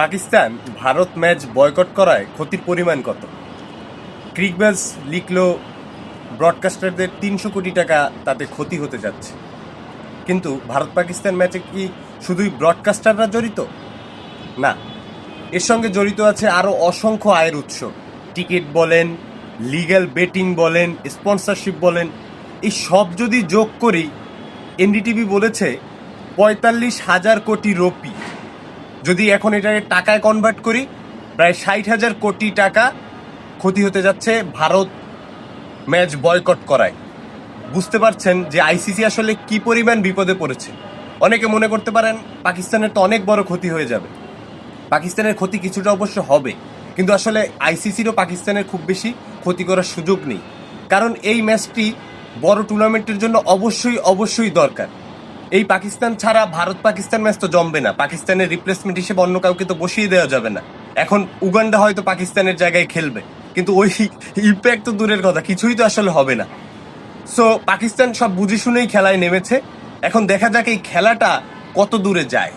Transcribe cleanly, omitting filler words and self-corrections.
Pakistan Bharat match boycott করায় ক্ষতির পরিমাণ কত? ক্রিকবাজ লিখল ব্রডকাস্টারদের ৩০০ কোটি টাকা তাতে ক্ষতি হতে যাচ্ছে। কিন্তু ভারত পাকিস্তান ম্যাচে কি শুধুই ব্রডকাস্টাররা জড়িত? না, এর সঙ্গে জড়িত আছে আরও অসংখ্য আয়ের উৎস। টিকিট বলেন, লিগ্যাল বেটিং বলেন, স্পন্সরশিপ বলেন, এই সব যদি যোগ করি, এনডিটিভি বলেছে ৪৫,০০০ কোটি রুপি। যদি এখন এটাকে টাকায় কনভার্ট করি, প্রায় ৬০,০০০ কোটি টাকা ক্ষতি হতে যাচ্ছে ভারত ম্যাচ বয়কট করায়। বুঝতে পারছেন যে আইসিসি আসলে কি পরিমাণ বিপদে পড়েছে। অনেকে মনে করতে পারেন পাকিস্তানের তো অনেক বড় ক্ষতি হয়ে যাবে। পাকিস্তানের ক্ষতি কিছুটা অবশ্য হবে, কিন্তু আসলে আইসিসিরও পাকিস্তানের খুব বেশি ক্ষতি করার সুযোগ নেই। কারণ এই ম্যাচটি বড় টুর্নামেন্টের জন্য অবশ্যই দরকার। এই পাকিস্তান ছাড়া ভারত পাকিস্তান ম্যাচ তো জমবে না। পাকিস্তানের রিপ্লেসমেন্ট হিসেবে অন্য কাউকে তো বসিয়ে দেওয়া যাবে না। এখন উগান্ডা হয়তো পাকিস্তানের জায়গায় খেলবে, কিন্তু ওই ইম্প্যাক্ট তো দূরের কথা, কিছুই তো আসলে হবে না। সো পাকিস্তান সব বুঝে শুনেই খেলায় নেমেছে। এখন দেখা যাক এই খেলাটা কত দূরে যায়।